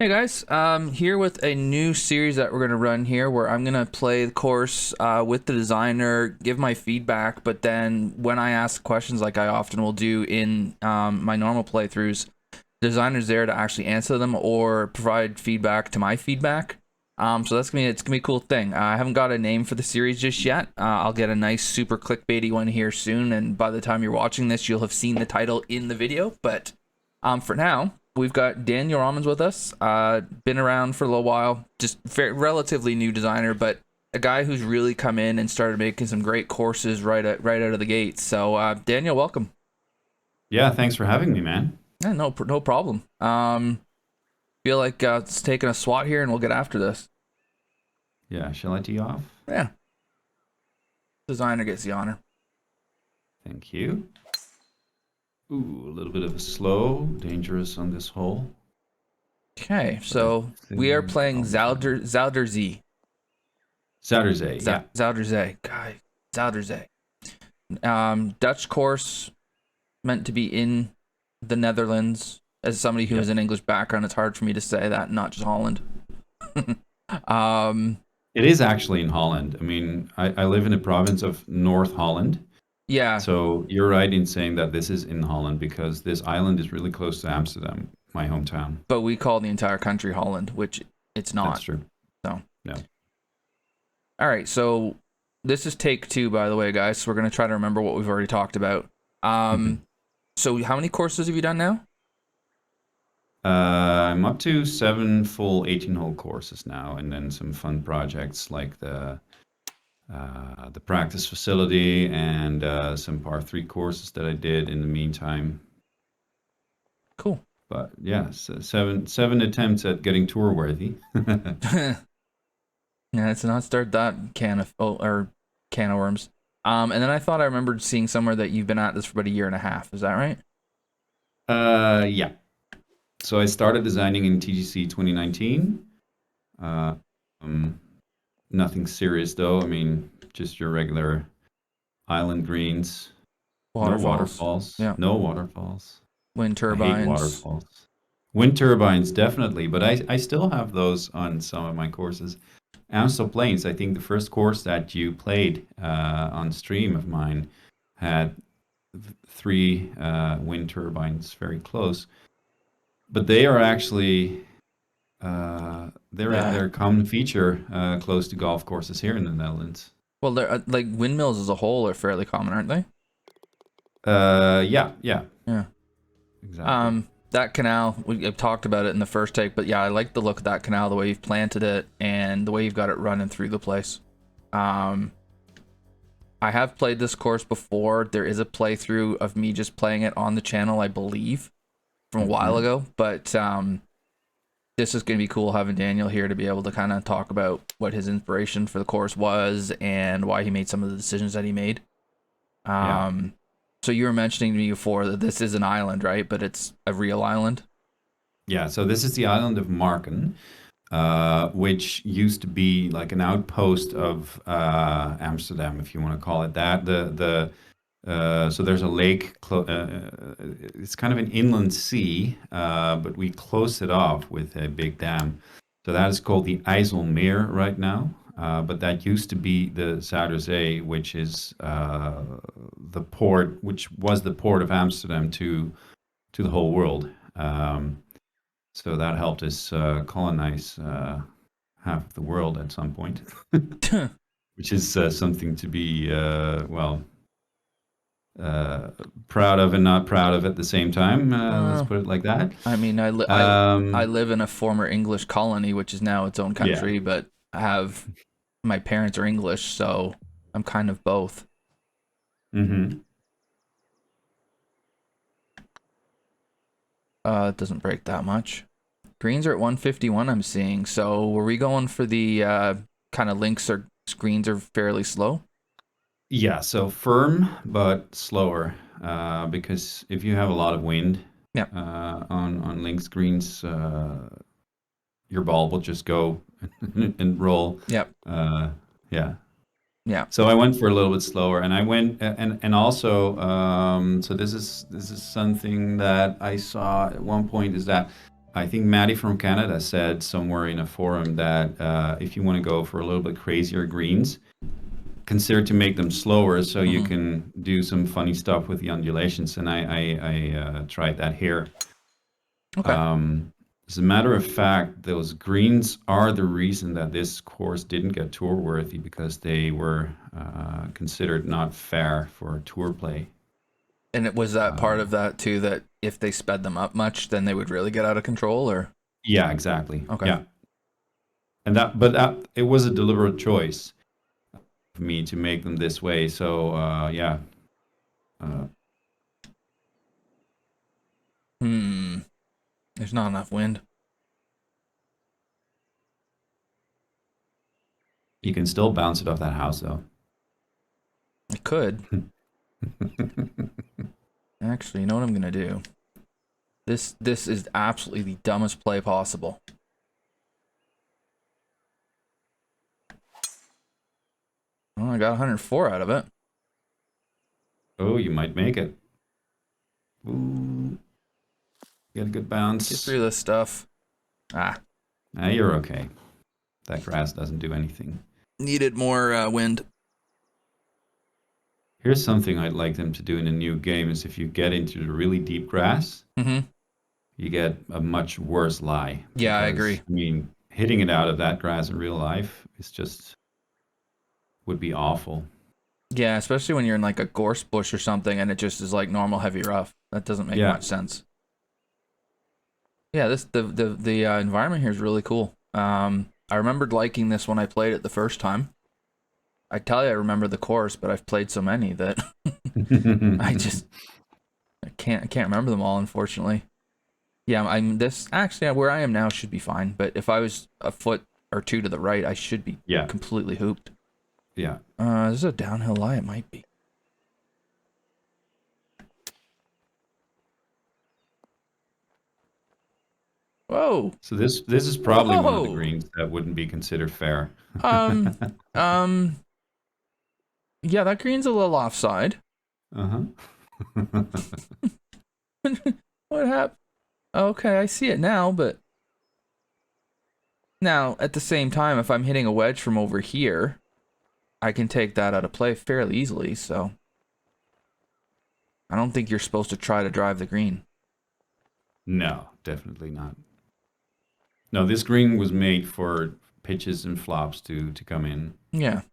Hey guys, here with a new series that we're going to run here where I'm going to play the course with the designer, give my feedback, but then when I ask questions like I often will do in my normal playthroughs, the designer's there to actually answer them or provide feedback to my feedback. So it's gonna be a cool thing. I haven't got a name for the series just yet. I'll get a nice super clickbaity one here soon, and by the time you're watching this, you'll have seen the title in the video. But for now, we've got Daniel Rommens with us. Been around for a little while, just relatively new designer, but a guy who's really come in and started making some great courses right out of the gate. So Daniel, welcome. Yeah, thanks for having me, man. Yeah, no problem. Feel like it's taking a SWAT here, and we'll get after this. Yeah, shall I tee off? Yeah, designer gets the honor. Thank you. Ooh, a little bit of a slow, dangerous on this hole. Okay, so we are playing Zuyderzee. Zuyderzee, yeah. Zuyderzee, guy, Zuyderzee. Dutch course, meant to be in the Netherlands. As somebody who has an English background, it's hard for me to say that, not just Holland. It is actually in Holland. I mean, I live in the province of North Holland. Yeah. So you're right in saying that this is in Holland because this island is really close to Amsterdam, my hometown. But we call the entire country Holland, which it's not. That's true. So. No. All right, so this is take 2, by the way, guys. So we're going to try to remember what we've already talked about. So how many courses have you done now? I'm up to 7 full 18-hole courses now, and then some fun projects like the practice facility and some par 3 courses that I did in the meantime. Cool. But yeah, so seven attempts at getting tour worthy. Yeah, let's not start that can of worms. And then I thought I remembered seeing somewhere that you've been at this for about a year and a half. Is that right? Yeah. So I started designing in TGC 2019. Nothing serious though. I mean, just your regular island greens. Waterfalls. No waterfalls. Yeah. No waterfalls. Wind turbines. I hate waterfalls. Wind turbines, definitely. But I still have those on some of my courses. Amstel Plains, I think the first course that you played on stream of mine had 3 wind turbines very close. But they are actually they're a common feature close to golf courses here in the Netherlands. Well, they're like windmills as a whole are fairly common, aren't they? Yeah. Exactly. That canal, we've talked about it in the first take, but yeah, I like the look of that canal, the way you've planted it, and the way you've got it running through the place. I have played this course before. There is a playthrough of me just playing it on the channel, I believe, from a while ago, but this is going to be cool having Daniel here to be able to kind of talk about what his inspiration for the course was and why he made some of the decisions that he made. So you were mentioning to me before that this is an island, right? But it's a real island? Yeah, so this is the island of Marken, which used to be like an outpost of Amsterdam, if you want to call it that. So there's a lake, it's kind of an inland sea, but we closed it off with a big dam. So that is called the IJsselmeer right now. But that used to be the Zuyderzee, which is the port, which was the port of Amsterdam to the whole world. So that helped us colonize half of the world at some point, which is something to be proud of and not proud of at the same time. Let's put it like that. I mean, I live in a former English colony, which is now its own country, but my parents are English, so I'm kind of both. Mm-hmm. It doesn't break that much. Greens are at 151, I'm seeing. So were we going for the kind of links or screens are fairly slow? Yeah, so firm but slower, because if you have a lot of wind on links greens, your ball will just go and roll. Yep. Yeah. So I went for a little bit slower, and I went and also so this is something that I saw at one point is that I think Maddie from Canada said somewhere in a forum that if you want to go for a little bit crazier greens, consider to make them slower so you can do some funny stuff with the undulations. And I tried that here. Okay. As a matter of fact, those greens are the reason that this course didn't get tour worthy because they were considered not fair for tour play. And it was that part of that too, that if they sped them up much, then they would really get out of control, or? Yeah, exactly. Okay. Yeah. And that it was a deliberate choice for me to make them this way. So yeah. There's not enough wind. You can still bounce it off that house though. I could. Actually, you know what I'm gonna do? This is absolutely the dumbest play possible. Oh, I got 104 out of it. Oh, you might make it. Ooh. Get a good bounce. Get through this stuff. Ah. Nah, you're okay. That grass doesn't do anything. Needed more wind. Here's something I'd like them to do in a new game is if you get into the really deep grass, you get a much worse lie. Yeah, I Because, agree. I mean, hitting it out of that grass in real life is just would be awful. Yeah, especially when you're in like a gorse bush or something and it just is like normal heavy rough. That doesn't make much sense. Yeah, the environment here is really cool. I remembered liking this when I played it the first time. I tell you, I remember the course, but I've played so many that I can't remember them all, unfortunately. Yeah, actually where I am now should be fine, but if I was a foot or two to the right, I should be completely hooped. Yeah. This is a downhill lie, it might be. Whoa. So this is probably one of the greens that wouldn't be considered fair. Yeah, that green's a little offside. What happened? Okay, I see it now, but now at the same time, if I'm hitting a wedge from over here, I can take that out of play fairly easily, so I don't think you're supposed to try to drive the green. No, definitely not. No, this green was made for pitches and flops to come in. Yeah.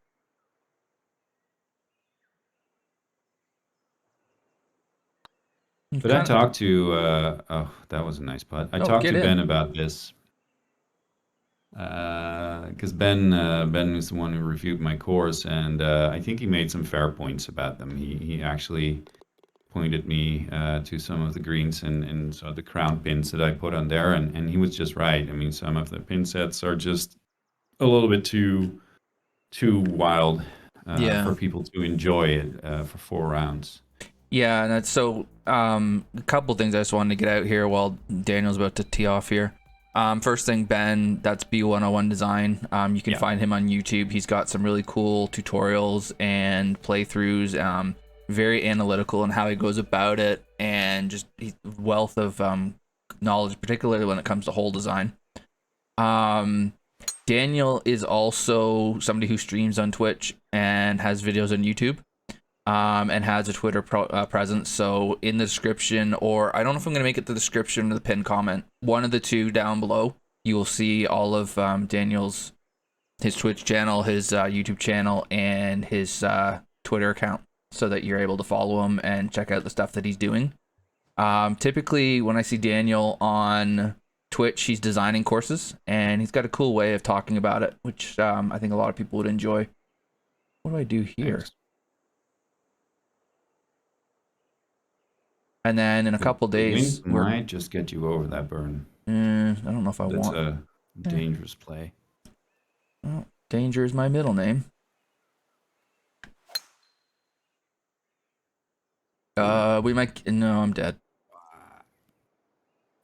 But I talked to, oh, that was a nice putt. I talked to Ben about this. Because Ben is the one who reviewed my course, and I think he made some fair points about them. He actually pointed me to some of the greens and so the crown pins that I put on there, and he was just right. I mean, some of the pin sets are just a little bit too wild for people to enjoy it for 4 rounds. Yeah, and that's so. A couple things I just wanted to get out here while Daniel's about to tee off here. First thing, Ben, that's B101 Design. You can find him on YouTube. He's got some really cool tutorials and playthroughs. Very analytical in how he goes about it, and just wealth of knowledge, particularly when it comes to hole design. Daniel is also somebody who streams on Twitch and has videos on YouTube. And has a Twitter presence. So in the description, or I don't know if I'm going to make it the description or the pinned comment, one of the two down below, you will see all of Daniel's, his Twitch channel, his YouTube channel, and his Twitter account, so that you're able to follow him and check out the stuff that he's doing. Typically, when I see Daniel on Twitch, he's designing courses, and he's got a cool way of talking about it, which I think a lot of people would enjoy. What do I do here? Thanks. And then in a couple days, we might just get you over that burn. I don't know if I want. That's a dangerous play. Well, danger is my middle name. We might. No, I'm dead.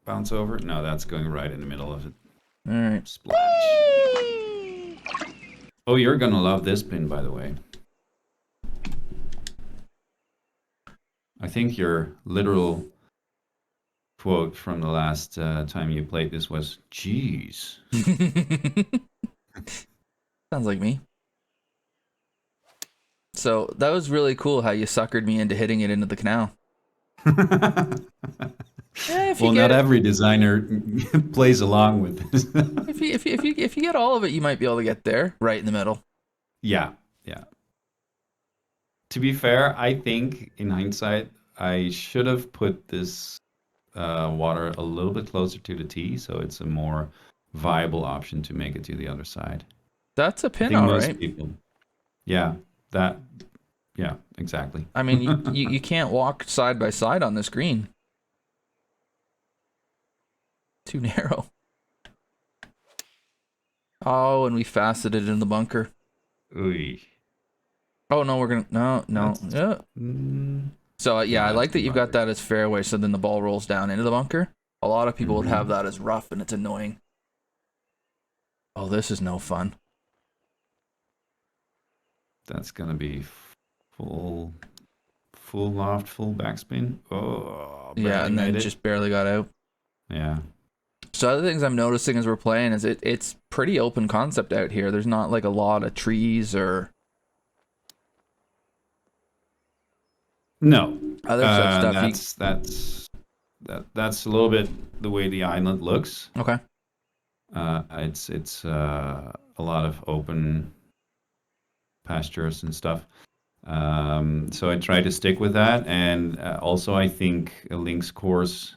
Bounce over? No, that's going right in the middle of it. All right. Splash. Oh, you're gonna love this pin, by the way. I think your literal quote from the last time you played this was, "Geez." Sounds like me. So that was really cool how you suckered me into hitting it into the canal. Yeah, if you Well, get not it, every designer plays along with this. if you get all of it, you might be able to get there right in the middle. Yeah, yeah. To be fair, I think in hindsight, I should have put this water a little bit closer to the tee, so it's a more viable option to make it to the other side. That's a I pin, think all most right. people, yeah, that, yeah, exactly. I mean, you can't walk side by side on this green. Too narrow. Oh, and we faceted in the bunker. Ooh, Oh no, we're gonna no. that's Yeah. So yeah, no, I that's like that too you've got bunkers. that as fairway, so then the ball rolls down into the bunker. A lot of people would have Hmm. that as rough, and it's annoying. Oh, this is no fun. That's gonna be full, full loft, full backspin. Oh, Yeah, barely and made then it. just barely got out. Yeah. So other things I'm noticing as we're playing is it's pretty open concept out here. There's not like a lot of trees or No, other such stuff. that's a little bit the way the island looks. Okay. It's a lot of open pastures and stuff. So I try to stick with that, and also I think a links course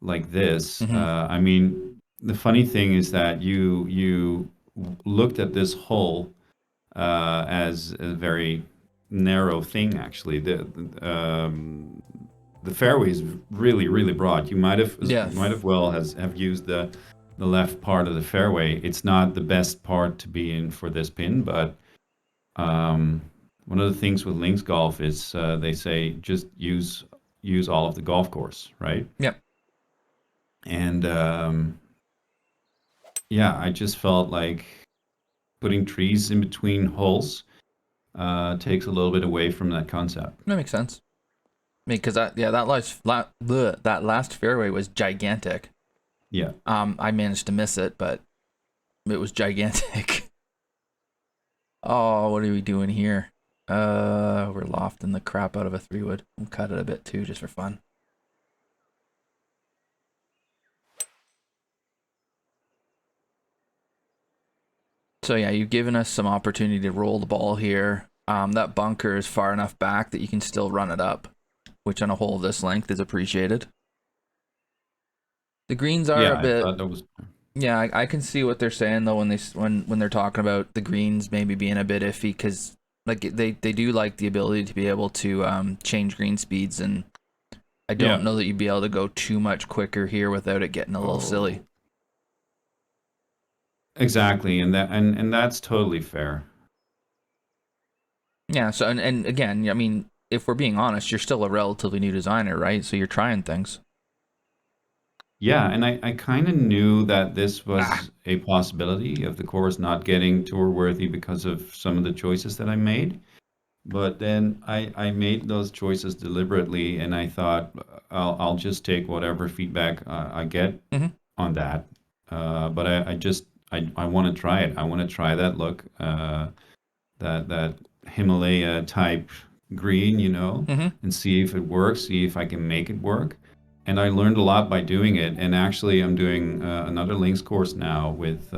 like this. Mm-hmm. I mean, the funny thing is that you looked at this hole as a very narrow thing. Actually, the fairway is really really broad. Yeah. You might have well has have used the left part of the fairway. It's not the best part to be in for this pin, but um, one of the things with links golf is they say just use all of the golf course, right? Yep. And yeah, I just felt like putting trees in between holes takes a little bit away from that concept. That makes sense. I mean, because that last fairway was gigantic. Yeah. I managed to miss it, but it was gigantic. Oh, what are we doing here? We're lofting the crap out of a 3-wood. We'll cut it a bit too, just for fun. So yeah, you've given us some opportunity to roll the ball here. That bunker is far enough back that you can still run it up, which on a hole this length is appreciated. The greens are Yeah, a I bit. thought that was. Yeah, I can see what they're saying though when they're talking about the greens maybe being a bit iffy because like they do like the ability to be able to change green speeds, and I don't Yeah. know that you'd be able to go too much quicker here without it getting a little silly. Exactly, and that's totally fair. Yeah, so and again, I mean, if we're being honest, you're still a relatively new designer, right? So you're trying things. Yeah, and I kind of knew that this Ah. was a possibility of the course not getting tour worthy because of some of the choices that I made. But then I made those choices deliberately, and I thought I'll just take whatever feedback I get Mm-hmm. on that. But I want to try it. I want to try that look, that Himalaya type green, Mm-hmm. and see if it works, see if I can make it work. And I learned a lot by doing it. And actually, I'm doing another links course now with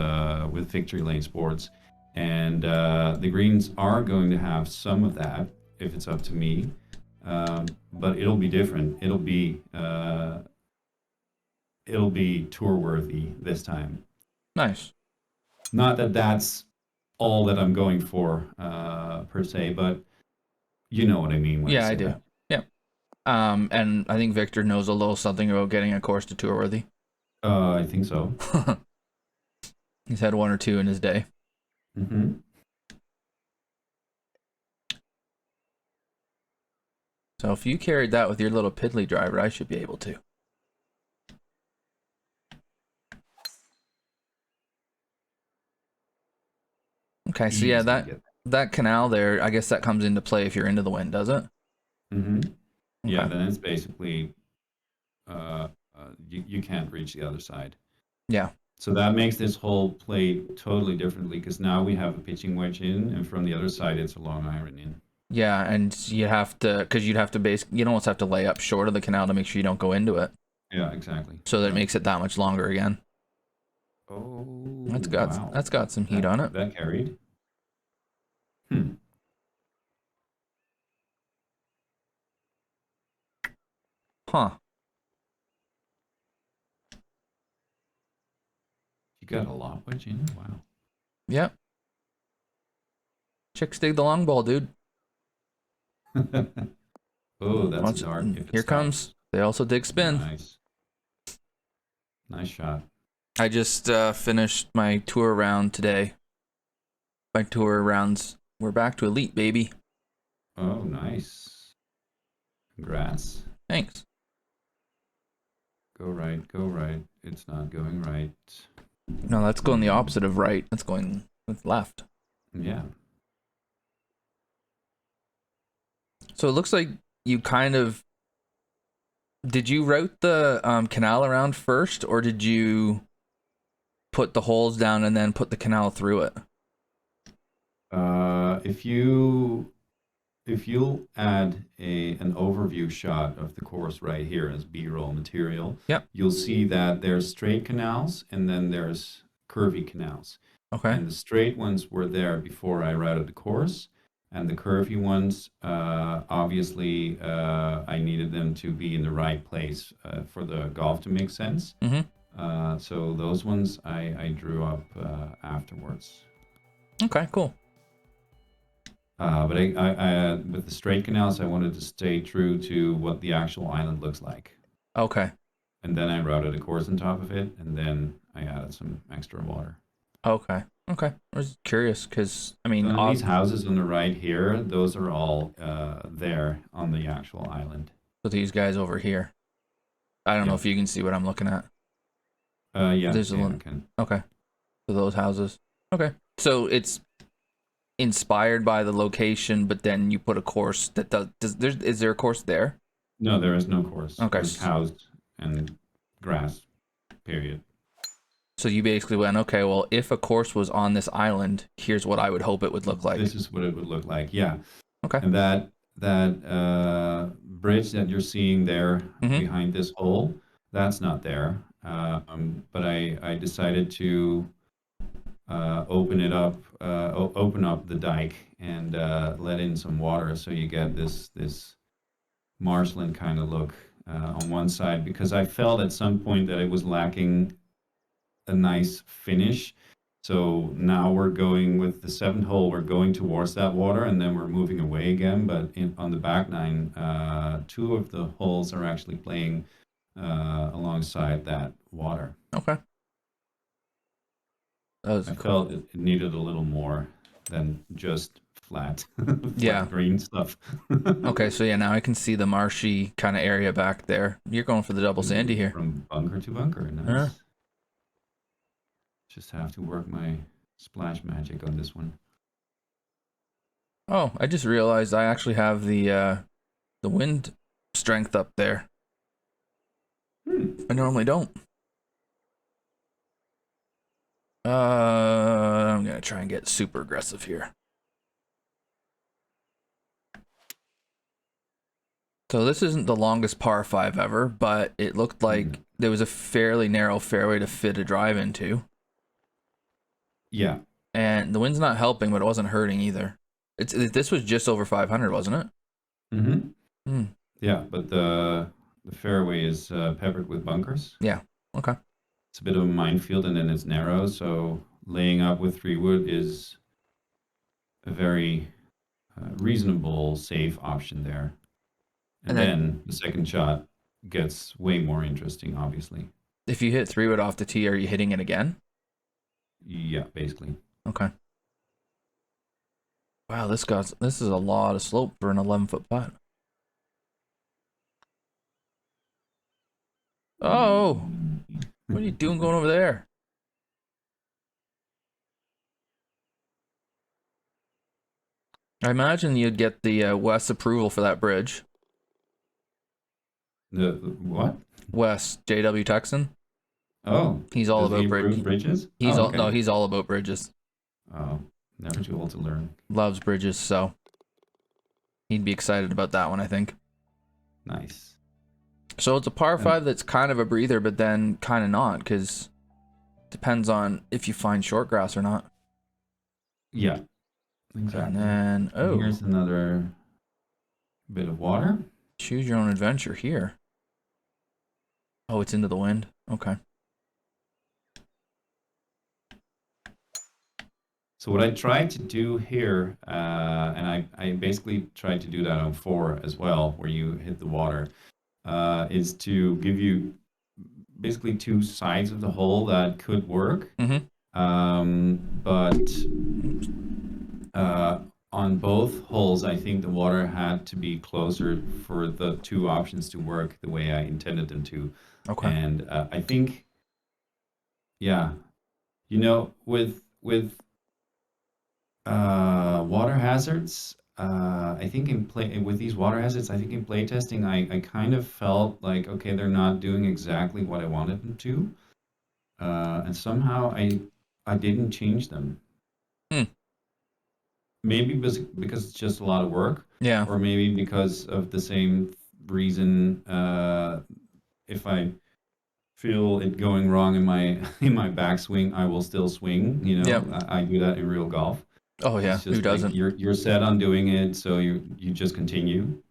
Victory Lane Sports, and the greens are going to have some of that if it's up to me. But it'll be different. It'll be tour worthy this time. Nice. Not that that's all that I'm going for per se, but you know what I mean when I Yeah, I say do. that. Yeah. And I think Victor knows a little something about getting a course to tour worthy. I think so. He's had one or two in his day. Hmm. So if you carried that with your little piddly driver, I should be able to. Okay, so yeah, Easily that get. that canal there, I guess that comes into play if you're into the wind, does it? Hmm. Yeah, Okay. then it's basically you can't reach the other side. Yeah. So that makes this hole play totally differently because now we have a pitching wedge in, and from the other side it's a long iron in. Yeah, and you have to, because you'd have to you'd almost have to lay up short of the canal to make sure you don't go into it. Yeah, exactly. So that Yeah. it makes it that much longer again. Oh, That's wow. got some heat on it. That carried. Huh. You got a lot wedge in? Wow. Yep. Chicks dig the long ball, dude. Oh, that's dark. If it Here stops. comes. They also dig spin. Nice. Nice shot. I just finished my tour round today. My tour rounds. We're back to elite, baby. Oh, nice. Congrats. Thanks. Go right, go right. It's not going right. No, that's going the opposite of right. That's going with left. Yeah. So it looks like you kind of... Did you route the canal around first, or did you put the holes down and then put the canal through it? If you'll add an overview shot of the course right here as B-roll material, Yep. you'll see that there's straight canals and then there's curvy canals. Okay. And the straight ones were there before I routed the course, and the curvy ones, obviously, I needed them to be in the right place for the golf to make sense. Mm-hmm. So those ones I drew up afterwards. Okay, cool. But I with the straight canals, I wanted to stay true to what the actual island looks like. Okay. And then I routed a course on top of it, and then I added some extra water. Okay. Okay. I was curious because, I mean, So these houses on the right here, those are all there on the actual island. so these guys over here. I don't know if you can see what I'm looking at. Yeah, There's a yeah, little... I can. Okay. So those houses. Okay. So it's inspired by the location, but then you put a course that is there a course there? No, there is no course. Okay. There's cows and grass, period. So you basically went, okay, well, if a course was on this island, here's what I would hope it would look like. This is what it would look like, yeah. Okay. And that bridge that you're seeing there behind this hole, that's not there. But I decided to open it up, open up the dike and let in some water, so you get this marshland kind of look on one side, because I felt at some point that it was lacking a nice finish. So now we're going with the seventh hole, we're going towards that water and then we're moving away again. But on the back nine, two of the holes are actually playing alongside that water. Okay. I felt it needed a little more than just flat, flat green stuff. Okay, so yeah, now I can see the marshy kind of area back there. You're going for the double sandy here. From bunker to bunker, nice. Just have to work my splash magic on this one. Oh, I just realized I actually have the wind strength up there. I normally don't. I'm gonna try and get super aggressive here. So this isn't the longest par 5 ever, but it looked like there was a fairly narrow fairway to fit a drive into. Yeah. And the wind's not helping, but it wasn't hurting either. This was just over 500, wasn't it? Yeah, but the fairway is peppered with bunkers. Yeah. Okay. It's a bit of a minefield, and then it's narrow, so laying up with 3 wood is a very reasonable, safe option there. And then the second shot gets way more interesting, obviously. If you hit 3 wood off the tee, are you hitting it again? Yeah, basically. Okay. Wow, this is a lot of slope for an 11-foot putt. Oh, what are you doing going over there? I imagine you'd get the Wes approval for that bridge. The what? West, JW Texan. Oh, He's all does he about improve bridges? He's Oh, all no, okay. he's all about bridges. Oh, never too old to learn. Loves bridges, so he'd be excited about that one, I think. Nice. So it's a par And 5 that's kind of a breather, but then kind of not, because depends on if you find short grass or not. yeah, And exactly. then, And oh, here's another bit of water. choose your own adventure here. Oh, it's into the wind. Okay. So what I tried to do here, and I basically tried to do that on 4 as well, where you hit the water, is to give you basically 2 sides of the hole that could work. Mm-hmm. But on both holes, I think the water had to be closer for the 2 options to work the way I intended them to. Okay. And I think, yeah, with water hazards, I think in play with these water hazards, I think in playtesting, I kind of felt like, okay, they're not doing exactly what I wanted them to, and somehow I didn't change them. Hmm. Maybe because it's just a lot of work, Yeah. or maybe because of the same reason. If I feel it going wrong in my in my backswing, I will still swing. Yep. I do that in real golf. Oh yeah. It's Who just like doesn't? you're set on doing it, so you just continue.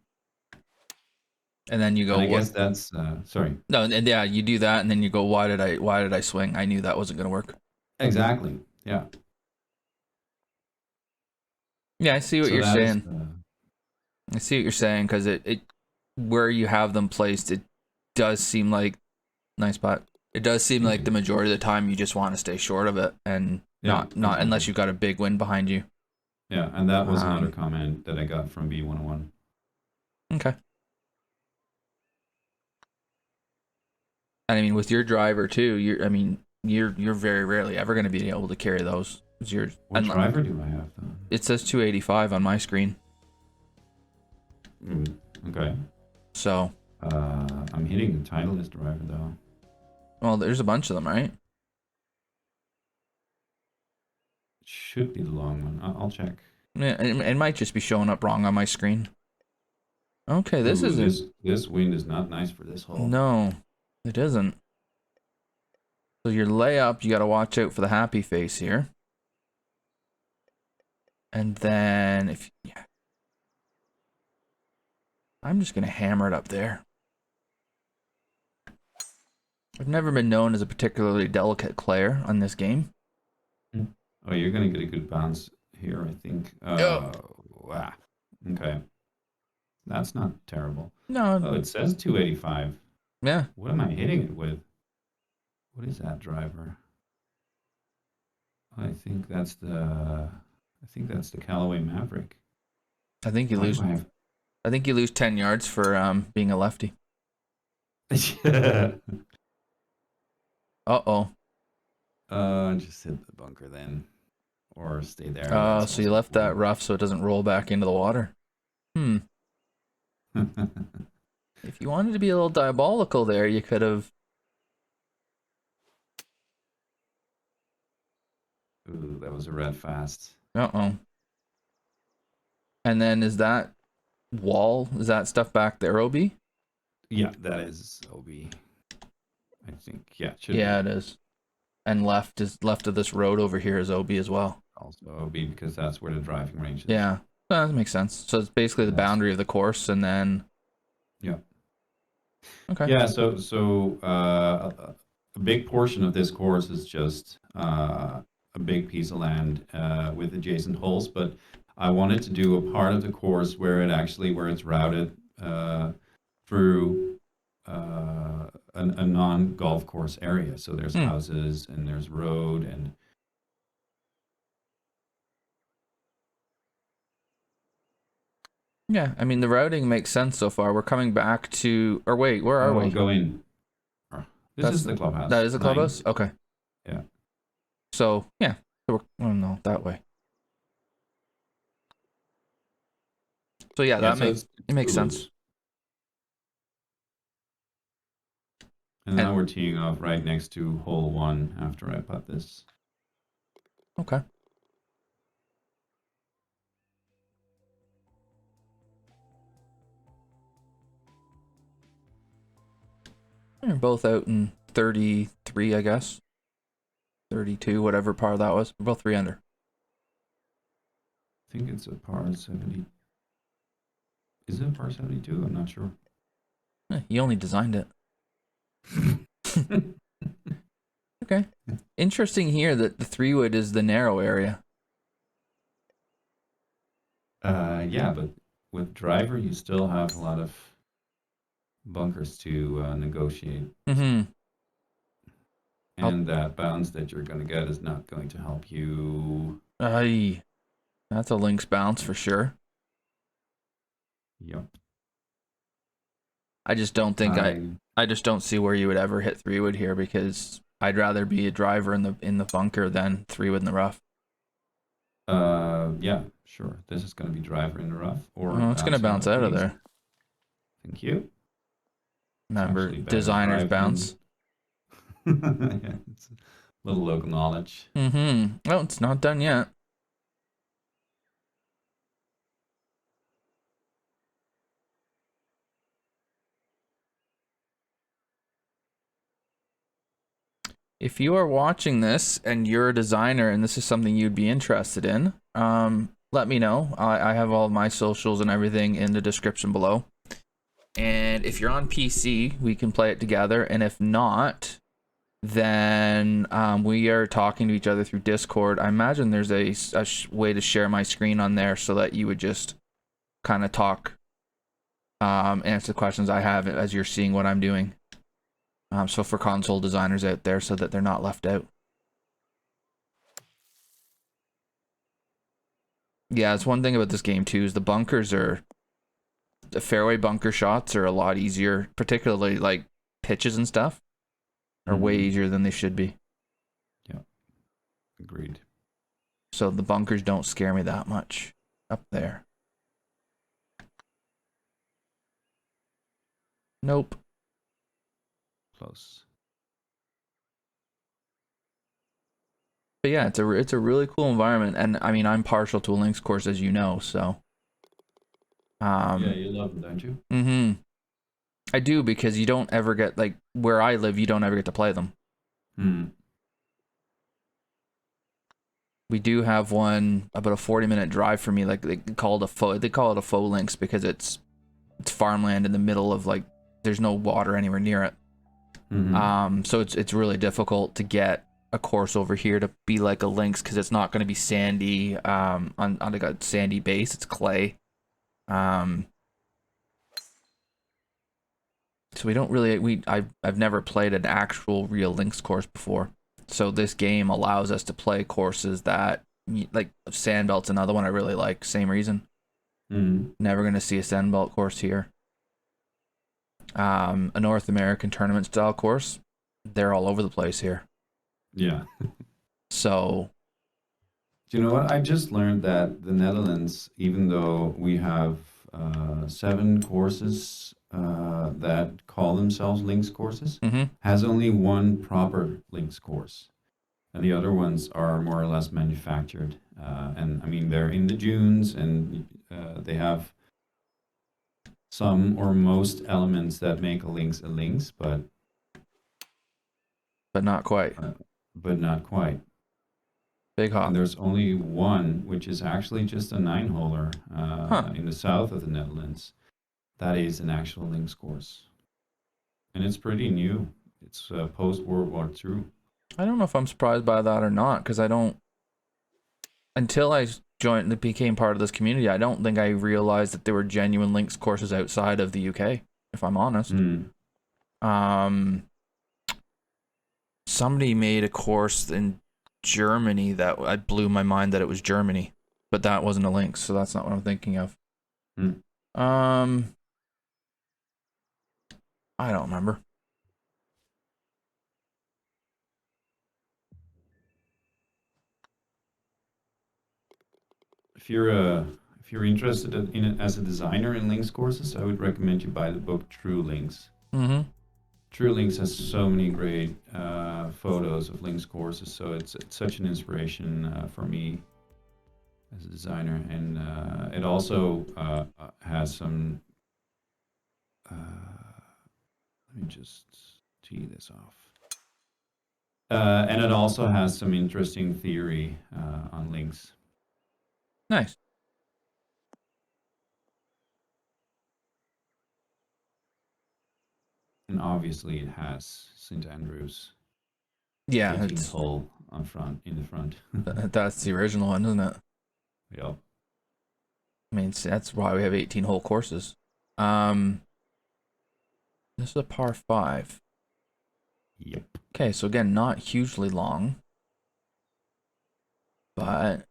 And then you And go, I what? guess that's sorry. No, and yeah, you do that, and then you go, why did I swing? I knew that wasn't gonna work. Exactly. Yeah. Yeah, I see what So you're that is saying. I see what you're saying, because it where you have them placed, it does seem like nice spot. It does seem thank like the you. majority of the time you just want to stay short of it, and Yeah, not exactly. unless you've got a big wind behind you. Yeah, and that was another Um. comment that I got from B101. Okay. And I mean, with your driver too, you're very rarely ever going to be able to carry those. What driver do I have though? It says 285 on my screen. Okay. So, I'm hitting the Titleist driver though. well, there's a bunch of them, right? It should be the long one. I'll check. Yeah, it might just be showing up wrong on my screen. Okay, this Ooh, isn't. this wind is not nice for this hole. No, it isn't. So your layup, you got to watch out for the happy face here. And then yeah, I'm just gonna hammer it up there. I've never been known as a particularly delicate player on this game. Oh, you're gonna get a good bounce here, I think. Oh. Wow. Okay. That's not terrible. No, Oh, it says 285. yeah. What am I hitting it with? What is that driver? I think that's the Callaway Maverick. I think you Why lose. do I have I think you lose 10 yards for being a lefty. Uh-oh. Just hit the bunker then. Or stay there. That's So you also left that fine. rough so it doesn't roll back into the water. Hmm. If you wanted to be a little diabolical there, you could have. Ooh, that was a red fast. Uh-oh. And then is that stuff back there, OB? Yeah, that is OB. I think. Yeah, it should Yeah, be. it is. And left of this road over here is OB as well. Also OB because that's where the driving range is. Yeah. That makes sense. So it's basically the boundary of the course, and then. Yeah. Okay. Yeah, so a big portion of this course is just a big piece of land with adjacent holes, but I wanted to do a part of the course where it's routed through a non-golf course area. So there's houses and there's road and Yeah, I mean the routing makes sense so far. We're coming back to, or wait, where are we? go in. This is the clubhouse. That is the clubhouse? 9. Okay. Yeah. So, yeah. So oh no, that way. So yeah, Yeah, it makes sense. And now we're teeing off right next to hole 1 after I putt this. Okay. They're both out in 33, I guess. 32, whatever par that was. We're both 3 under. I think it's a par 70. Is it a par 72? I'm not sure. You only designed it. Okay. Interesting here that the 3-wood is the narrow area. Yeah, but with driver, you still have a lot of bunkers to negotiate. Mm-hmm. And that bounce that you're going to get is not going to help you. Aye. That's a links bounce for sure. Yep. I just don't think I just don't see where you would ever hit 3-wood here, because I'd rather be a driver in the bunker than 3-wood in the rough. Yeah, sure. This is going to be driver in the rough, or it's going to bounce out of there. Thank you. Remember, designer's bounce. Yeah, it's a little local knowledge. Mm-hmm. Well, it's not done yet. If you are watching this and you're a designer and this is something you'd be interested in, let me know. I have all of my socials and everything in the description below. And if you're on PC, we can play it together. And if not, then we are talking to each other through Discord. I imagine there's a way to share my screen on there so that you would just kind of talk, answer the questions I have as you're seeing what I'm doing. So for console designers out there, so that they're not left out. Yeah, it's one thing about this game too, is the bunkers are, the fairway bunker shots are a lot easier, particularly like pitches and stuff are way easier than they should be. Yeah, agreed. So the bunkers don't scare me that much up there. Nope. Close. But yeah, it's a really cool environment, and I mean, I'm partial to a links course, as you know, so. Yeah, you love them, don't you? Mm-hmm. I do, because you don't ever get, like, where I live, you don't ever get to play them. We do have one about a 40-minute drive for me. Like, they call it a faux links, because it's farmland in the middle of, like, there's no water anywhere near it. So it's really difficult to get a course over here to be like a links, because it's not going to be sandy on like a sandy base. It's clay. So we don't really, I've never played an actual real links course before. So this game allows us to play courses that, like, Sandbelt's another one I really like. Same reason. Never going to see a Sandbelt course here. A North American tournament style course, they're all over the place here. Yeah. So. Do you know what? I just learned that the Netherlands, even though we have 7 courses that call themselves links courses, has only one proper links course. And the other ones are more or less manufactured. And I mean, they're in the dunes, and they have some or most elements that make a links, but not quite. But not quite. Big hop. And there's only one, which is actually just a 9-holer in the south of the Netherlands. That is an actual links course. And it's pretty new. It's post-World War II. I don't know if I'm surprised by that or not, because I don't, until I became part of this community, I don't think I realized that there were genuine links courses outside of the UK, if I'm honest. Somebody made a course in Germany that I blew my mind that it was Germany, but that wasn't a links, so that's not what I'm thinking of. I don't remember. If you're interested in it as a designer in links courses, I would recommend you buy the book True Links. True Links has so many great photos of links courses, so it's such an inspiration for me as a designer, and it also has some. Let me just tee this off. And it also has some interesting theory on links. Nice. And obviously, it has St Andrews. Yeah, 18th hole in the front. that's the original one, isn't it? Yep. I mean, that's why we have 18-hole courses. This is a par 5. Yep. Okay, so again, not hugely long, but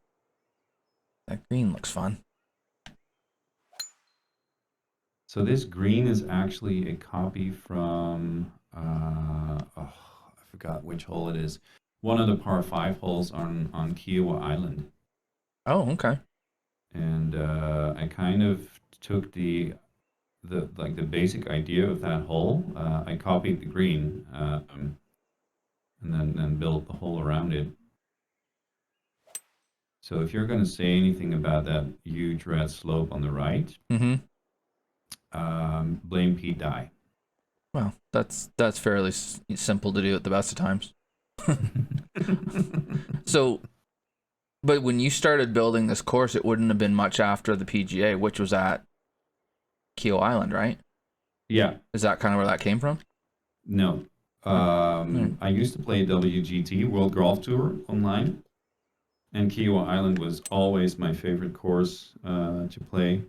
that green looks fun. So this green is actually a copy from, I forgot which hole it is. One of the par 5 holes on Kiowa Island. Oh, okay. And I kind of took the basic idea of that hole. I copied the green and then built the hole around it. So if you're going to say anything about that huge red slope on the right, blame Pete Dye. Well, that's fairly simple to do at the best of times. So, but when you started building this course, it wouldn't have been much after the PGA, which was at Keel Island, right? Yeah. Is that kind of where that came from? No. I used to play WGT, World Golf Tour, online. And Kiowa Island was always my favorite course to play.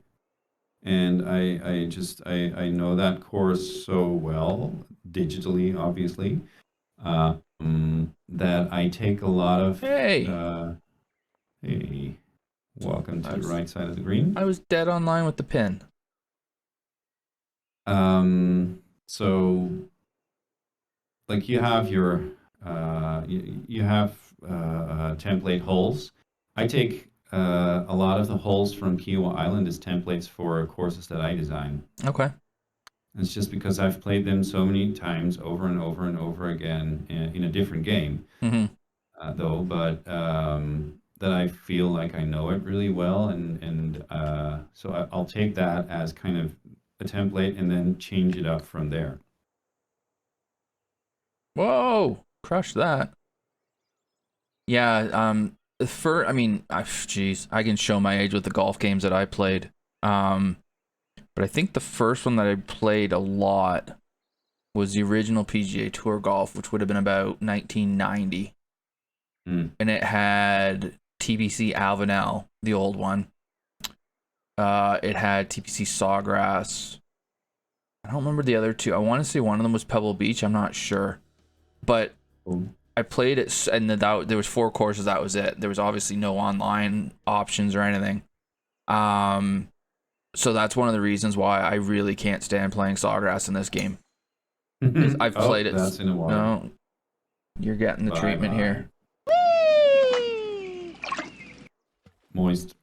And I know that course so well, digitally, obviously, that I take a lot of... Hey! Hey, welcome to the right side of the green. I was dead online with the pin. So, like, you have your... you have template holes. I take a lot of the holes from Kiowa Island as templates for courses that I design. Okay. It's just because I've played them so many times over and over and over again in a different game, though, but that I feel like I know it really well, and so I'll take that as kind of a template and then change it up from there. Whoa! Crush that. Yeah, I mean, geez, I can show my age with the golf games that I played. But I think the first one that I played a lot was the original PGA Tour golf, which would have been about 1990. And it had TPC Alvanel, the old one. It had TPC Sawgrass. I don't remember the other two. I want to say one of them was Pebble Beach. I'm not sure. But I played it, and there was 4 courses. That was it. There was obviously no online options or anything. So that's one of the reasons why I really can't stand playing Sawgrass in this game. I've played it. That's in the water. No, you're getting the treatment here. Moist.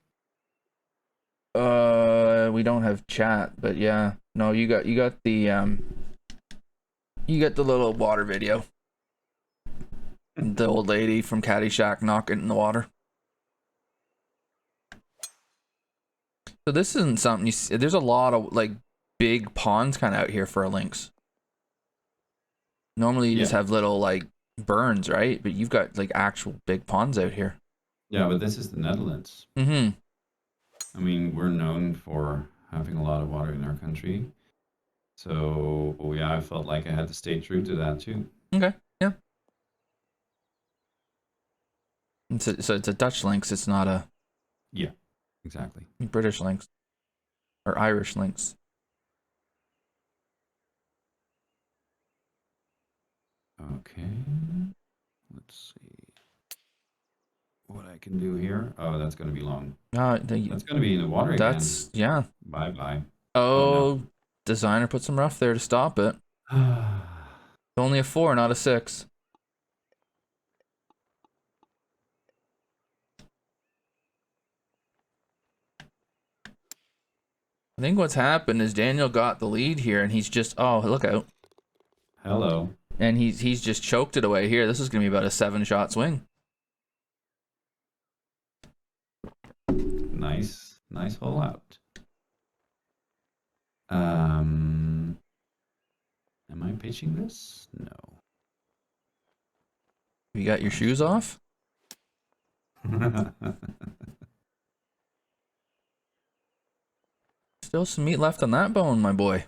We don't have chat, but yeah. No, you got the little water video. The old lady from Caddyshack knocking in the water. So this isn't something you see. There's a lot of like big ponds kind of out here for links. Normally you just have little like burns, right? But you've got like actual big ponds out here. Yeah, but this is the Netherlands. I mean, we're known for having a lot of water in our country. So, yeah, I felt like I had to stay true to that too. Okay, yeah. So it's a Dutch links. It's not a... Yeah, exactly. British links. Or Irish links. Okay. Let's see what I can do here. Oh, that's going to be long. That's going to be in the water again. Yeah. Bye-bye. Oh, no. Designer put some rough there to stop it. Only a 4, not a 6. I think what's happened is Daniel got the lead here, and he's just... Oh, look out. Hello. And he's just choked it away here. This is gonna be about a 7-shot swing. Nice hole out. Am I pitching this? No. You got your shoes off? Still some meat left on that bone, my boy.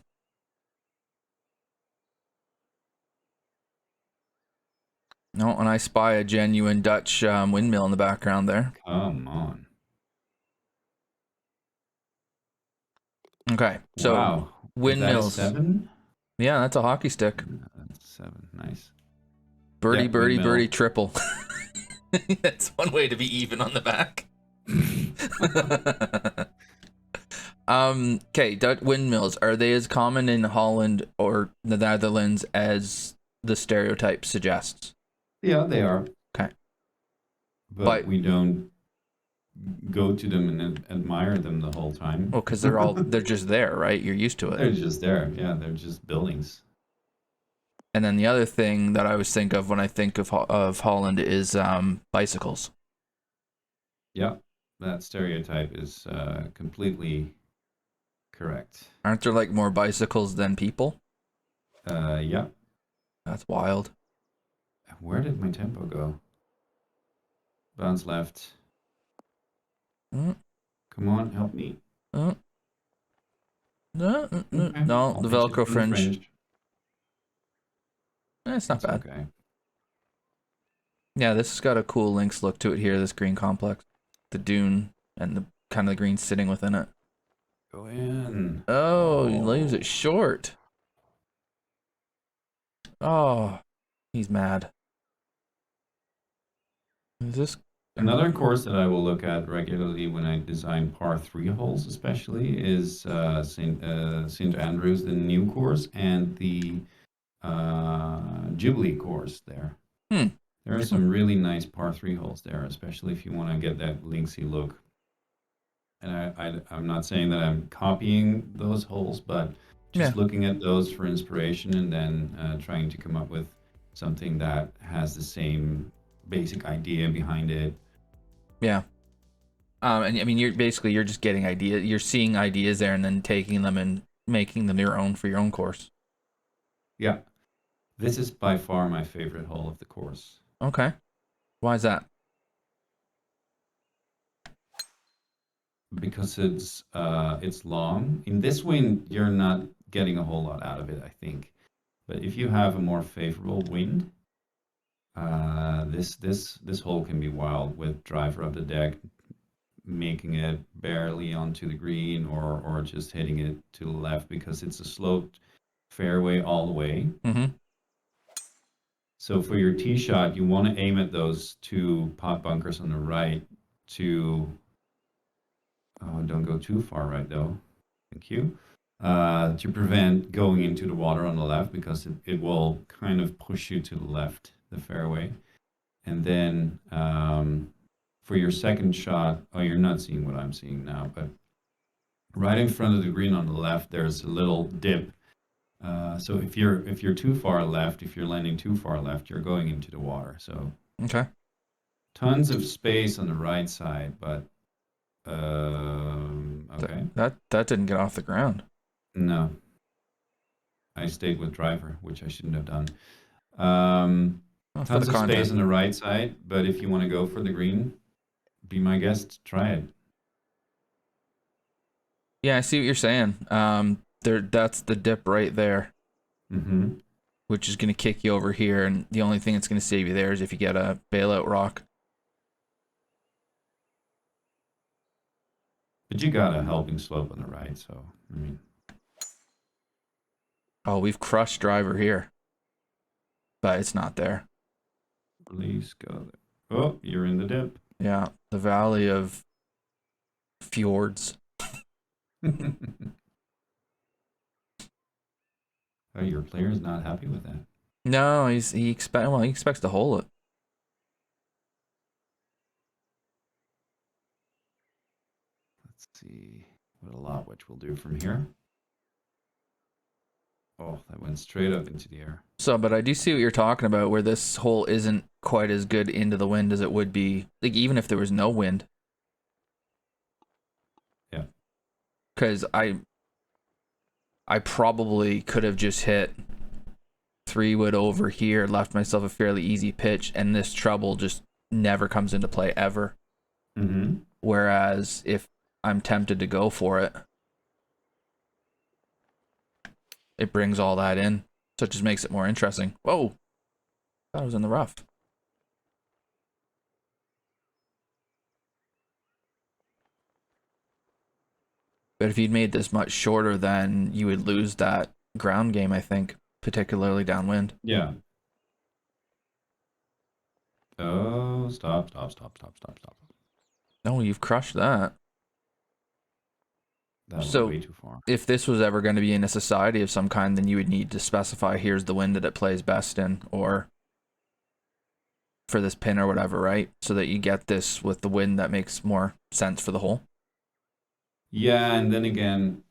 No, and I spy a genuine Dutch windmill in the background there. Come on. Okay, so Wow. windmills. Is that a 7? Yeah, that's a hockey stick. That's 7. Nice. Birdie, Yeah, birdie, windmill. birdie, triple. That's one way to be even on the back. Okay, windmills, are they as common in Holland or the Netherlands as the stereotype suggests? Yeah, they are. Okay. But we don't go to them and admire them the whole time. Well, because they're just there, right? You're used to it. They're just there. Yeah, they're just buildings. And then the other thing that I always think of when I think of Holland is bicycles. Yeah, that stereotype is completely correct. Aren't there like more bicycles than people? Yeah. That's wild. Where did my tempo go? Bounce left. Mm. Come on, help me. No, Okay. the Velcro fringe. It's not bad. Okay. Yeah, this has got a cool links look to it here, this green complex. The dune and the kind of the green sitting within it. Go in. Oh, he leaves it short. Oh, he's mad. Is this Another course that I will look at regularly when I design par 3 holes, especially, is St. Andrews, the new course, and the Jubilee course there. There are some really nice par 3 holes there, especially if you want to get that linksy look. And I'm not saying that I'm copying those holes, but just looking at those for inspiration and then trying to come up with something that has the same basic idea behind it. Yeah. And I mean, you're just getting ideas. You're seeing ideas there and then taking them and making them your own for your own course. Yeah. This is by far my favorite hole of the course. Okay. Why is that? Because it's long. In this wind, you're not getting a whole lot out of it, I think. But if you have a more favorable wind, this hole can be wild with driver up the deck, making it barely onto the green or just hitting it to the left because it's a sloped fairway all the way. Mm-hmm. So for your tee shot, you want to aim at those 2 pot bunkers on the right to, oh, don't go too far right though. Thank you. To prevent going into the water on the left because it will kind of push you to the left, the fairway. And then for your second shot, oh, you're not seeing what I'm seeing now, but right in front of the green on the left, there's a little dip. So if you're too far left, if you're landing too far left, you're going into the water. So okay, tons of space on the right side, but okay. That didn't get off the ground. No, I stayed with driver, which I shouldn't have done. Tons of space on the right side, but if you want to go for the green, be my guest. Try it. Yeah, I see what you're saying. That's the dip right there, which is going to kick you over here, and the only thing that's going to save you there is if you get a bailout rock. But you got a helping slope on the right, so I mean. Oh, we've crushed driver here, but it's not there. Please go there. Oh, you're in the dip. Yeah, the valley of fjords. Oh, your player is not happy with that. No, he expects to hold it. Let's see what a lot which we'll do from here. Oh, that went straight up into the air. So, but I do see what you're talking about, where this hole isn't quite as good into the wind as it would be, like even if there was no wind. Yeah. Because I probably could have just hit 3-wood over here, left myself a fairly easy pitch, and this trouble just never comes into play ever. Mm-hmm. Whereas if I'm tempted to go for it, it brings all that in. So it just makes it more interesting. Whoa! Thought I was in the rough. But if you'd made this much shorter, then you would lose that ground game, I think, particularly downwind. Yeah. Oh, stop. No, you've crushed that. That was So way too far. if this was ever going to be in a society of some kind, then you would need to specify here's the wind that it plays best in, or for this pin or whatever, right? So that you get this with the wind that makes more sense for the hole. Yeah, and then again,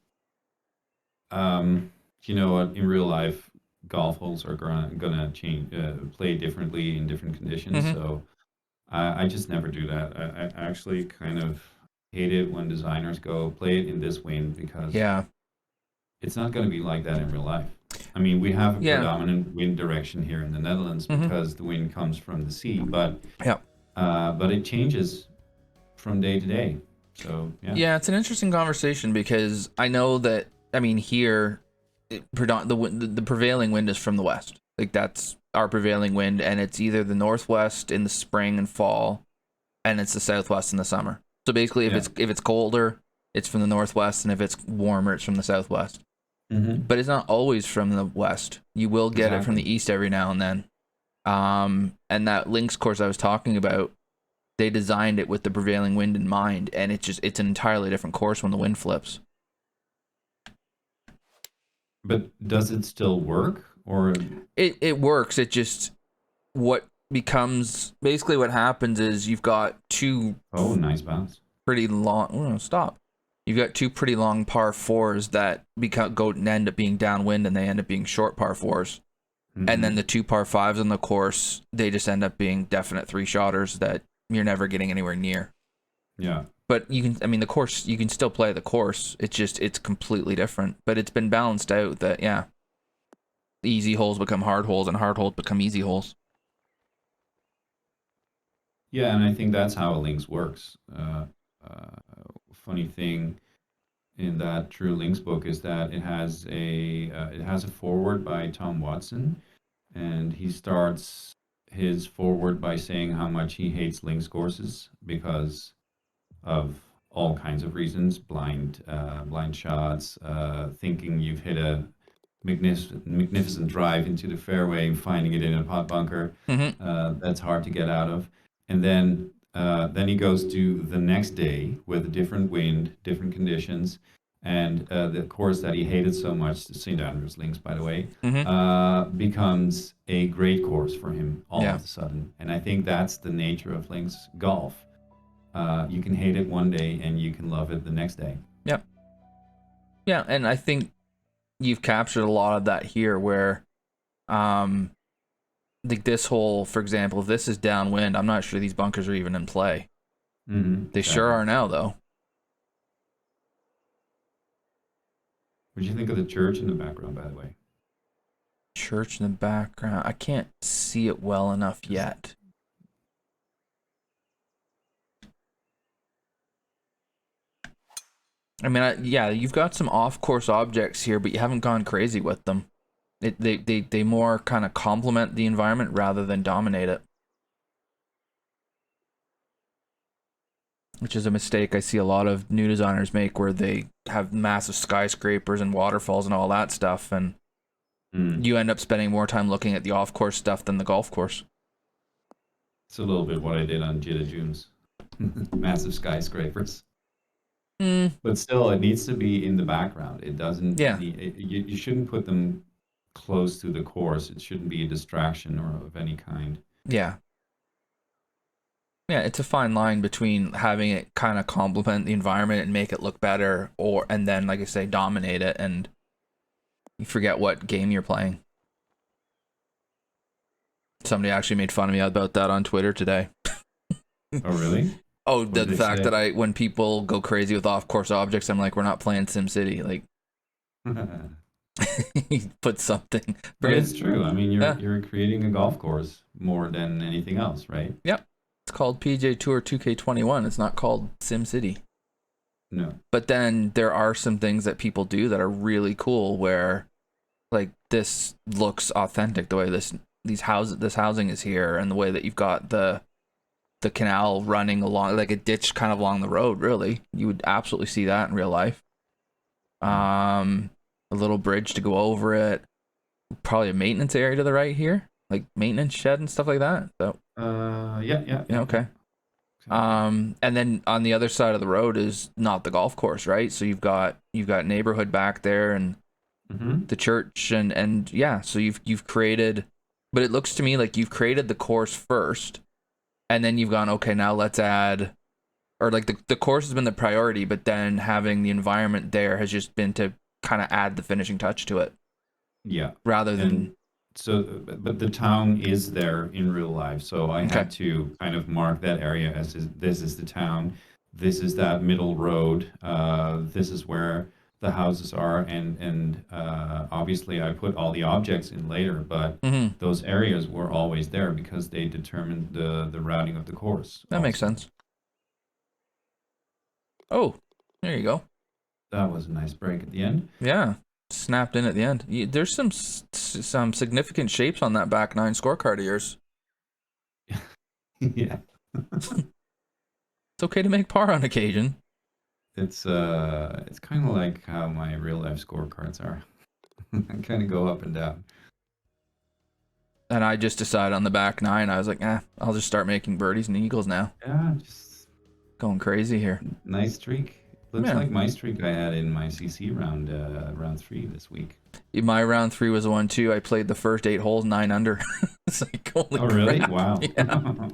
you know what? In real life, golf holes are gonna change, play differently in different conditions. Mhm. So I just never do that. I actually kind of hate it when designers go play it in this wind because Yeah. it's not going to be like that in real life. I mean, we have a Yeah. predominant wind direction here in the Netherlands Mhm. because the wind comes from the sea, but Yeah. it changes from day to day. So yeah. Yeah, it's an interesting conversation because I know that, I mean, here, the prevailing wind is from the west. Like that's our prevailing wind, and it's either the northwest in the spring and fall, and it's the southwest in the summer. So basically, if Yeah. it's colder, it's from the northwest, and if it's warmer, it's from the southwest. Mm-hmm. But it's not always from the west. You will get it from the east every now and then. And that links course I was talking about, they designed it with the prevailing wind in mind, and it's an entirely different course when the wind flips. But does it still work or? It works. It just, what becomes basically what happens is you've got two Oh, nice bounce. pretty long. Oh, stop. You've got two pretty long par fours that end up being downwind, and they end up being short par fours. Mm-hmm. And then the two par fives on the course, they just end up being definite 3-shotters that you're never getting anywhere near. Yeah. But you can, I mean, the course, you can still play the course. It's just, it's completely different. But it's been balanced out that, yeah, easy holes become hard holes and hard holes become easy holes. Yeah, and I think that's how a links works. Funny thing in that True Links book is that it has a foreword by Tom Watson, and he starts his foreword by saying how much he hates links courses because of all kinds of reasons, blind shots, thinking you've hit a magnificent drive into the fairway and finding it in a pot bunker. Mm-hmm. That's hard to get out of. And then he goes to the next day with a different wind, different conditions, and the course that he hated so much, the St. Andrews Links, by the way, Mm-hmm. becomes a great course for him all Yeah. of a sudden. And I think that's the nature of links golf. You can hate it one day and you can love it the next day. Yeah. Yeah, and I think you've captured a lot of that here where, like this hole, for example, if this is downwind, I'm not sure these bunkers are even in play. Mm-hmm, They sure are now, though. What do you think of the church in the background, by the way? Church in the background. I can't see it well enough yet. I mean, yeah, you've got some off-course objects here, but you haven't gone crazy with them. They more kind of complement the environment rather than dominate it. Which is a mistake I see a lot of new designers make, where they have massive skyscrapers and waterfalls and all that stuff, and you end up spending more time looking at the off-course stuff than the golf course. It's a little bit what I did on Jita Junes. Massive skyscrapers. But still, it needs to be in the background. It doesn't. Yeah. You shouldn't put them close to the course. It shouldn't be a distraction or of any kind. Yeah. Yeah, it's a fine line between having it kind of complement the environment and make it look better, and then, like I say, dominate it. And You forget what game you're playing. Somebody actually made fun of me about that on Twitter today. Oh, really? Oh, What the did they fact say? that when people go crazy with off-course objects, I'm like, we're not playing SimCity. Like, he put something. But it's true. I mean, Yeah. you're creating a golf course more than anything else, right? Yep. It's called PGA Tour 2K21. It's not called SimCity. No. But then there are some things that people do that are really cool where, like, this looks authentic, the way this housing is here, and the way that you've got the canal running along, like a ditch kind of along the road. Really, you would absolutely see that in real life. A little bridge to go over it, probably a maintenance area to the right here, like maintenance shed and stuff like that. So Yeah. okay. Exactly. And then on the other side of the road is not the golf course, right? So you've got neighborhood back there, and Mm-hmm. the church, and yeah, so you've created, but it looks to me like you've created the course first, and then you've gone, okay, now let's add, or like the course has been the priority, but then having the environment there has just been to kind of add the finishing touch to it, Yeah. rather And than so, but the town is there in real life. So I okay. had to kind of mark that area as this is the town. This is that middle road. This is where the houses are, and obviously I put all the objects in later, but Mm-hmm. those areas were always there because they determined the routing of the course That makes also. sense. Oh, there you go. That was a nice break at the end. Yeah, snapped in at the end. There's some significant shapes on that back nine scorecard of yours. Yeah. It's okay to make par on occasion. It's kind of like how my real life scorecards are. I kind of go up and down. And I just decided on the back nine, I was like, I'll just start making birdies and eagles now. Yeah, just Going crazy here. nice streak. Looks Yeah. like my streak I had in my CC round, round 3 this week. My round 3 was the one too. I played the first 8 holes 9 under. It's like, holy Oh, really? crap. Wow. Yeah.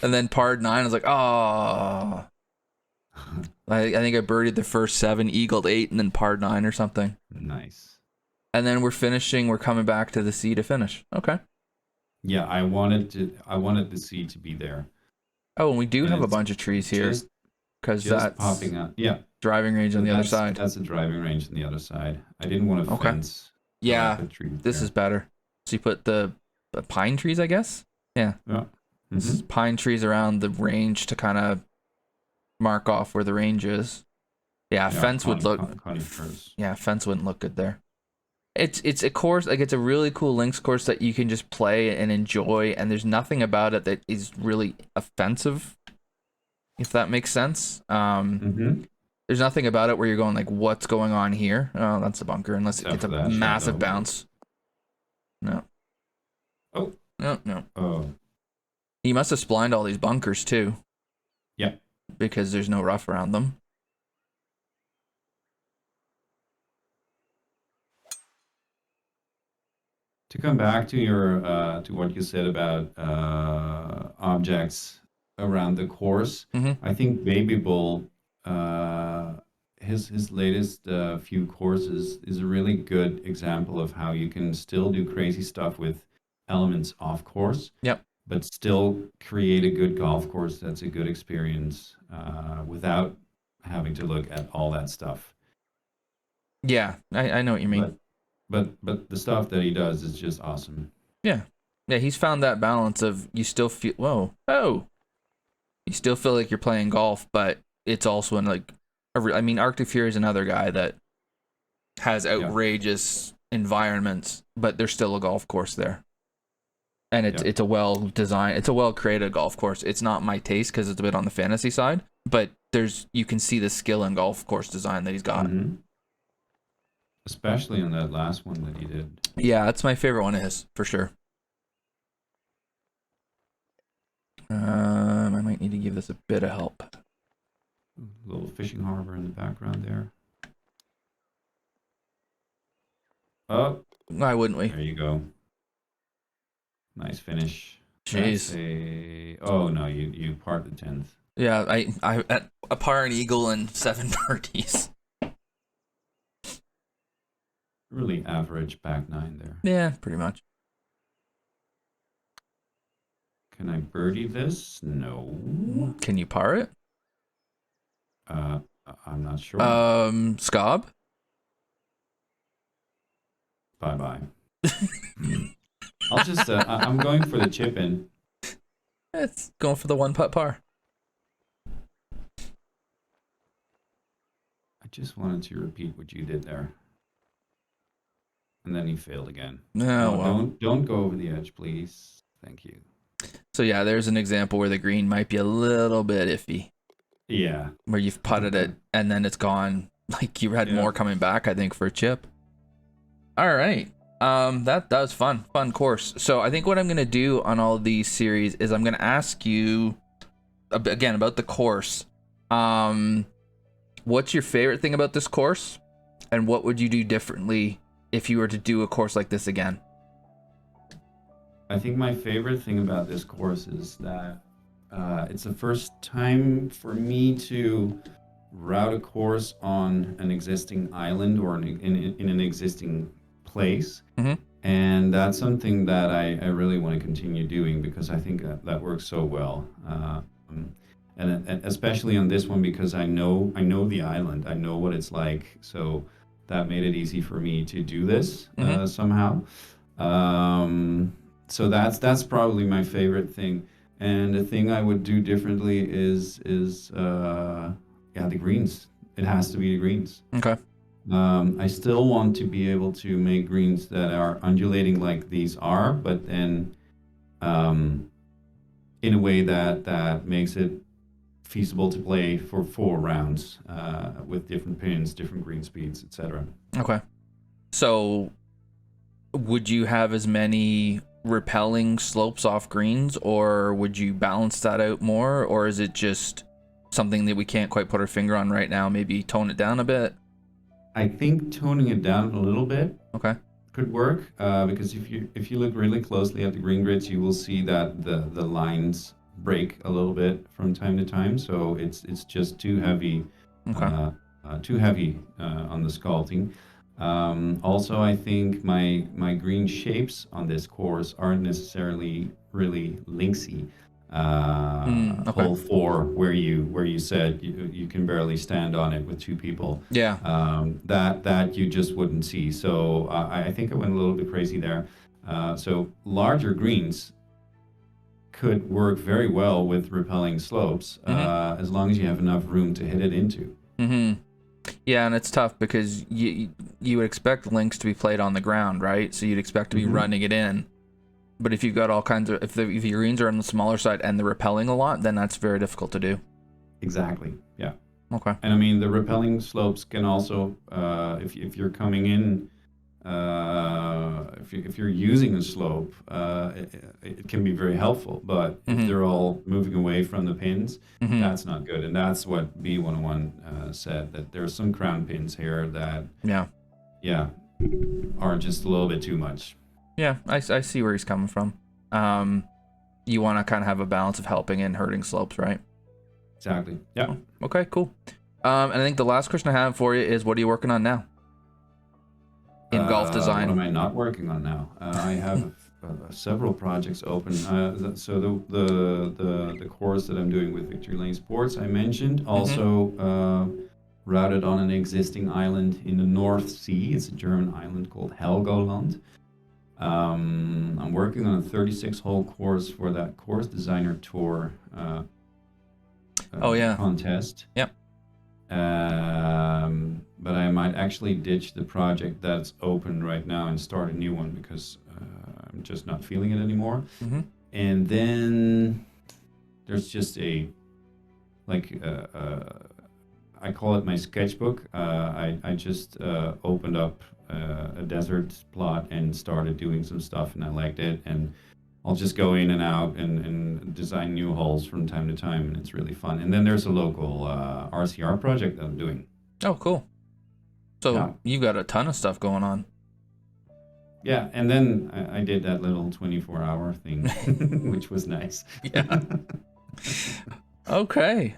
And then parred 9. I was like, oh. I think I birdied the first 7, eagled 8, and then parred 9 or something. Nice. And then we're coming back to the C to finish. Okay. Yeah, I wanted the C to be there. Oh, and we do And have a it's bunch of trees here because just that's popping up. Yeah. driving range So on the other side. that's a driving range on the other side. I didn't want to Okay. fence. So I Yeah, put trees this there. is better. So you put the pine trees, I guess? Yeah. Yeah. This is Mm-hmm. pine trees around the range to kind of mark off where the range is. Yeah, Yeah, fence would look. conifers. Yeah, fence wouldn't look good there. It's a course, like it's a really cool links course that you can just play and enjoy, and there's nothing about it that is really offensive, if that makes sense. Mm-hmm. There's nothing about it where you're going like, what's going on here? Oh, that's the bunker, unless Except it's a for that massive shadow. bounce. No. Oh. No. Oh. You must have splined all these bunkers too. Yeah. Because there's no rough around them. To come back to your to what you said about objects around the course, Mm-hmm. I think Baby Bull, his latest few courses is a really good example of how you can still do crazy stuff with elements off course, Yep. but still create a good golf course that's a good experience without having to look at all that stuff. Yeah, I know what you mean. But the stuff that he does is just awesome. Yeah. Yeah, he's found that balance of you still feel, you still feel like you're playing golf, but it's also in like, I mean, Arctic Fury is another guy that has outrageous environments, but there's still a golf course there. And it's a well designed, it's a well created golf course. It's not my taste because it's a bit on the fantasy side, but you can see the skill in golf course design that he's got. Mm-hmm. Especially on that last one that he did. Yeah, that's my favorite one of his, for sure. I might need to give this a bit of help. A little fishing harbor in the background there. Oh, Why wouldn't we? there you go. Nice finish. Jeez. Oh no, you part the 10th. Yeah, I a par, an eagle, and 7 birdies. really average back nine there. Yeah, pretty much. Can I birdie this? No. Can you par it? Uh, I'm not sure. Scob? Bye bye. I'll just. I'm going for the chip in. It's going for the one putt par. I just wanted to repeat what you did there. And then he failed again. No, well. Don't go over the edge, please. Thank you. So yeah, there's an example where the green might be a little bit iffy. Yeah. Where you've putted it and then it's gone. Like you had more coming back, I think, for a chip. All right. That was fun course. So I think what I'm gonna do on all of these series is I'm gonna ask you again about the course. What's your favorite thing about this course, and what would you do differently if you were to do a course like this again? I think my favorite thing about this course is that it's the first time for me to route a course on an existing island or in an existing place. And that's something that I really want to continue doing because I think that works so well. And especially on this one because I know the island, I know what it's like, so that made it easy for me to do this somehow. So that's probably my favorite thing. And the thing I would do differently is the greens. It has to be the greens. Okay. I still want to be able to make greens that are undulating like these are, but then in a way that makes it feasible to play for 4 rounds with different pins, different green speeds, etc. Okay. So would you have as many repelling slopes off greens, or would you balance that out more, or is it just something that we can't quite put our finger on right now? Maybe tone it down a bit? I think toning it down a little bit could work because if you look really closely at the green grids, you will see that the lines break a little bit from time to time, so it's just too heavy on the sculpting. Also, I think my green shapes on this course aren't necessarily really linksy. Hole 4 where you said you can barely stand on it with 2 people. That you just wouldn't see. So I think I went a little bit crazy there. So larger greens could work very well with repelling slopes as long as you have enough room to hit it into. Yeah, and it's tough because you would expect links to be played on the ground, right? So you'd expect to be running it in. But if you've got all kinds of, if your greens are on the smaller side and they're repelling a lot, then that's very difficult to do. Exactly. Yeah. Okay. And I mean, the repelling slopes can also, if you're coming in, if you're using a slope, it can be very helpful. But if they're all moving away from the pins, that's not good. And that's what B101 said, that there are some crown pins here that, are just a little bit too much. Yeah, I see where he's coming from. You want to kind of have a balance of helping and hurting slopes, right? Exactly. Yeah. Okay, cool. And I think the last question I have for you is, what are you working on now in golf design? What am I not working on now? I have several projects open. So the course that I'm doing with Victory Lane Sports, I mentioned, also routed on an existing island in the North Sea. It's a German island called Helgoland. I'm working on a 36-hole course for that course designer tour contest. Yep. But I might actually ditch the project that's open right now and start a new one because I'm just not feeling it anymore. And then there's just I call it my sketchbook. I just opened up a desert plot and started doing some stuff, and I liked it, and I'll just go in and out and design new holes from time to time, and it's really fun. And then there's a local RCR project that I'm doing. Oh, cool. So you've got a ton of stuff going on. Yeah, and then I did that little 24-hour thing, which was nice. Yeah. Okay.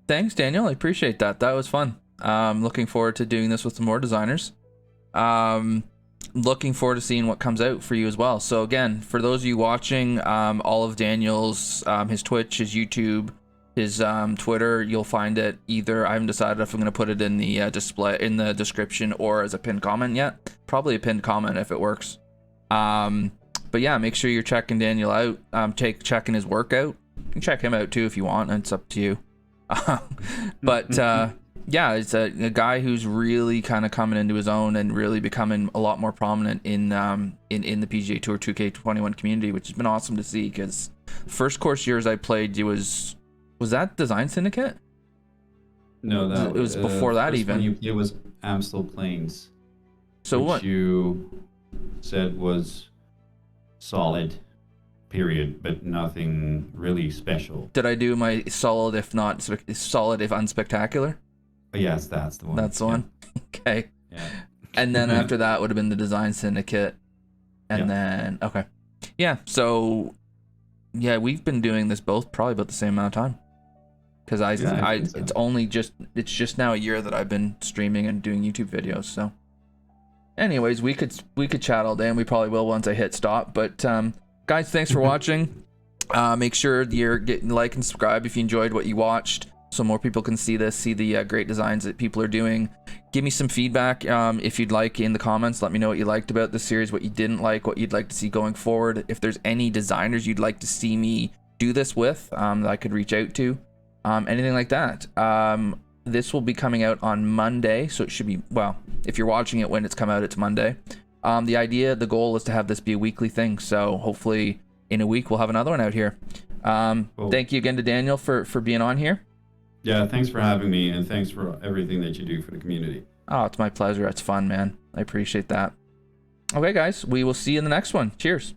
Thanks, Daniel. I appreciate that. That was fun. Looking forward to doing this with some more designers. Looking forward to seeing what comes out for you as well. So again, for those of you watching, all of Daniel's, his Twitch, his YouTube, his Twitter, you'll find it either. I haven't decided if I'm going to put it in the display, in the description, or as a pinned comment yet. Probably a pinned comment if it works. But yeah, make sure you're checking Daniel out. Checking his workout. You can check him out too if you want. It's up to you. But yeah, it's a guy who's really kind of coming into his own and really becoming a lot more prominent in the PGA Tour 2K21 community, which has been awesome to see. Because first course years I played, was that Design Syndicate? No, it was before that even. It was Amstel Plains. So which what you said was solid, period, but nothing really special. Did I do my solid if unspectacular? Yes, that's the one. That's the one. Okay. Yeah. And then after that would have been the Design Syndicate, and then okay, yeah. So yeah, we've been doing this both probably about the same amount of time. Because it's just now a year that I've been streaming and doing YouTube videos. So, anyways, we could chat all day, and we probably will once I hit stop. But guys, thanks for watching. Make sure you're getting like and subscribe if you enjoyed what you watched, so more people can see this, see the great designs that people are doing. Give me some feedback if you'd like in the comments. Let me know what you liked about the series, what you didn't like, what you'd like to see going forward. If there's any designers you'd like to see me do this with, that I could reach out to. Anything like that. This will be coming out on Monday, so it should be, well, if you're watching it when it's come out, it's Monday. The goal is to have this be a weekly thing, so hopefully in a week we'll have another one out here. Cool. Thank you again to Daniel for being on here. Yeah, thanks for having me, and thanks for everything that you do for the community. Oh, it's my pleasure. It's fun, man. I appreciate that. Okay, guys, we will see you in the next one. Cheers.